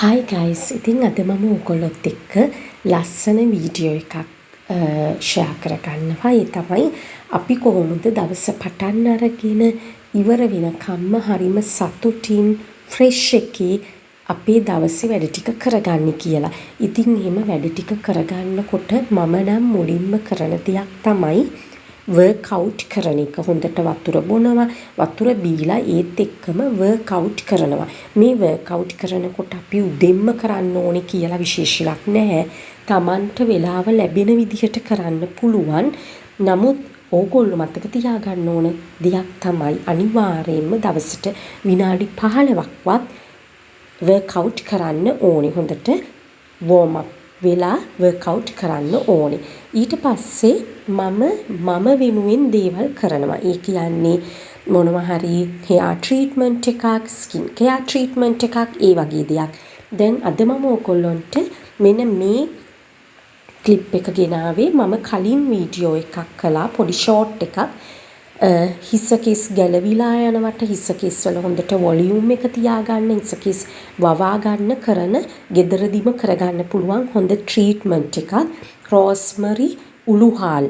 Hi guys, ඉතින් අද මම ඔයගොල්ලොත් එක්ක ලස්සන වීඩියෝ එකක් ෂෙයා කරගන්නවා. ඒ තමයි අපි කොහොමද දවස පටන් අරගෙන ඉවර වෙනකම්ම හරිම සතුටින් ෆ්‍රෙෂ් එකේ අපේ දවසේ වැඩ ටික කරගන්නේ කියලා. ඉතින් එහෙම වැඩ ටික කරගන්නකොට මම නම් මුලින්ම කරන දෙයක් තමයි වර්ක්අවුට් කරන එක. හොඳට වතුර බොනවා, වතුර බීලා ඒත් එක්කම වර්ක්අවුට් කරනවා. මේ වර්ක්අවුට් කරනකොට අපි උදෙන්ම කරන්න ඕනේ කියලා විශේෂයක් නැහැ. Tamanට වෙලාව ලැබෙන විදිහට කරන්න පුළුවන්. නමුත් ඕගොල්ලෝ මතක තියාගන්න ඕන දෙයක් තමයි අනිවාර්යයෙන්ම දවසට විනාඩි 15ක්වත් වර්ක්අවුට් කරන්න ඕනේ. හොඳට වෝම් අප් වෙලා වර්ක්අවුට් කරන්න ඕනේ. ඊට පස්සේ මම වෙනුවෙන් දේවල් කරනවා. ඒ කියන්නේ මොනවා හරි hair treatment එකක්, skin care treatment එකක්, ඒ වගේ දෙයක්. දැන් අද මම ඔයගොල්ලන්ට මෙන්න මේ ක්ලිප් එක ගෙනාවේ මම කලින් වීඩියෝ එකක් කළා, පොඩි ෂෝට් එකක්. හිසකෙස් ගැලවිලා යනවට හිසකෙස් වල හොඳට වොලියුම් එක තියාගන්න, හිසකෙස් වවා ගන්න කරන ගෙදරදිම කරගන්න පුළුවන් හොඳ ට්‍රීට්මන්ට් එකක්. රෝස්මරි උළුහාල්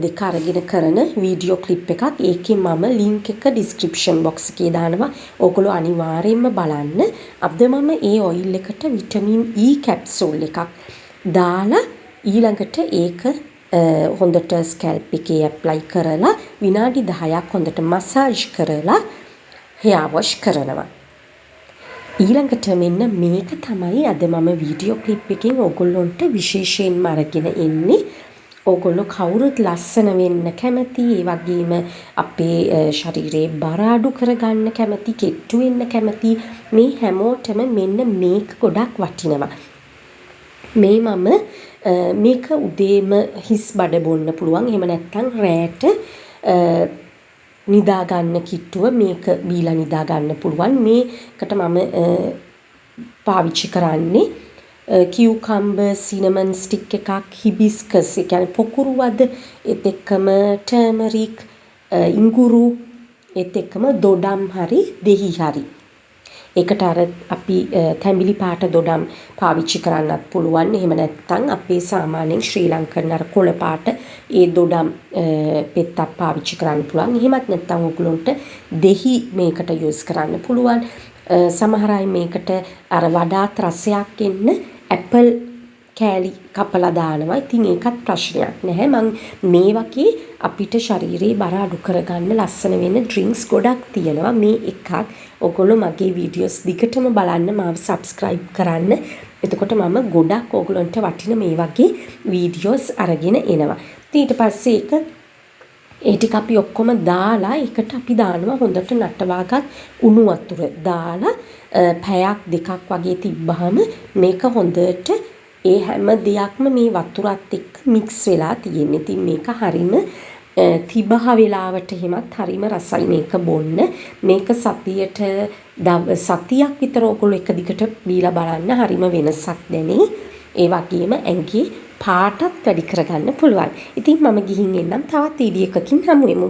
දෙක අරගෙන කරන වීඩියෝ ක්ලිප් එකක්. ඒකේ මම ලින්ක් එක ඩිස්ක්‍රිප්ෂන් බොක්ස් එකේ දානවා. ඕගොල්ලෝ අනිවාර්යයෙන්ම බලන්න. අද මම ඒ ඔයිල් එකට විටමින් E කැප්සූල් එකක් දාලා ඊළඟට ඒක හොඳට ස්කැල්ප් එකේ ඇප්ලයි කරලා විනාඩි 10ක් හොඳට මසාජ් කරලා hair wash කරනවා. ඊළඟට මෙන්න මේක තමයි අද මම වීඩියෝ ක්ලිප් එකෙන් ඕගොල්ලොන්ට විශේෂයෙන්ම අරගෙන එන්නේ. ඕගොල්ලෝ කවුරුත් ලස්සන වෙන්න කැමති, ඒ වගේම අපේ ශරීරයේ බර අඩු කරගන්න කැමති, කෙට්ටු වෙන්න කැමති, මේ හැමෝටම මෙන්න මේක ගොඩක් වටිනවා. මේ මම මේක උදේම හිස් බඩ බොන්න පුළුවන්. එහෙම නැත්නම් රෑට නිදා ගන්න කිට්ටුව මේක බීලා නිදා ගන්න පුළුවන්. මේකට මම පාවිච්චි කරන්නේ කියුකම්බර් සිනමන් ස්ටික් එකක්, හිබිස්කස් ඒ කියන්නේ පොකුරු වද, ඒත් එක්කම ටර්මරික්, ඉඟුරු, ඒත් එක්කම දොඩම් හරි දෙහි හරි. ඒකට අර අපි තැඹිලි පාට දොඩම් පාවිච්චි කරන්නත් පුළුවන්. එහෙම නැත්නම් අපේ සාමාන්‍යයෙන් ශ්‍රී ලංකන් අර කොළ පාට ඒ දොඩම් පෙත්තක් පාවිච්චි කරන්න පුළුවන්. එහෙමත් නැත්නම් ඔයගලොන්ට දෙහි මේකට යූස් කරන්න පුළුවන්. සමහර අය මේකට අර වඩාත් රසයක් එන්න ඇපල් කෑලි කපලා දානවා. ඉතින් ඒකත් ප්‍රශ්නයක් නැහැ. මං මේ වගේ අපිට ශරීරේ බර අඩු කරගන්න ලස්සන වෙන ඩ්‍රින්ක්ස් ගොඩක් තියෙනවා. මේ එකක් ඔයගොල්ලෝ මගේ වීඩියෝස් දිගටම බලන්න, මාව සබ්ස්ක්‍රයිබ් කරන්න. එතකොට මම ගොඩක් ඔයගොල්ලන්ට වටින මේ වගේ වීඩියෝස් අරගෙන එනවා. ඊට පස්සේ ඒ ටික අපි ඔක්කොම දාලා ඒකට අපි දානවා හොඳට නටවාගත් උණු වතුර දාලා පැයක් දෙකක් වගේ තිබ්බහම මේක හොඳට ඒ හැම දෙයක්ම මේ වතුරත් එක්ක මික්ස් වෙලා තියෙන්නේ. ඉතින් මේක හරිම තිබහ වෙලාවට එහෙමත් හරිම රසයි මේක බොන්න. මේක සතියක් විතර ඔයගොල්ලෝ එක දිගට බීලා බලන්න හරිම වෙනසක් දැනේ. ඒ වගේම ඇඟේ පාටත් වැඩි කරගන්න පුළුවන්. ඉතින් මම ගිහින් එන්නම්, තවත් වීඩියෝ එකකින් හමු වෙමු.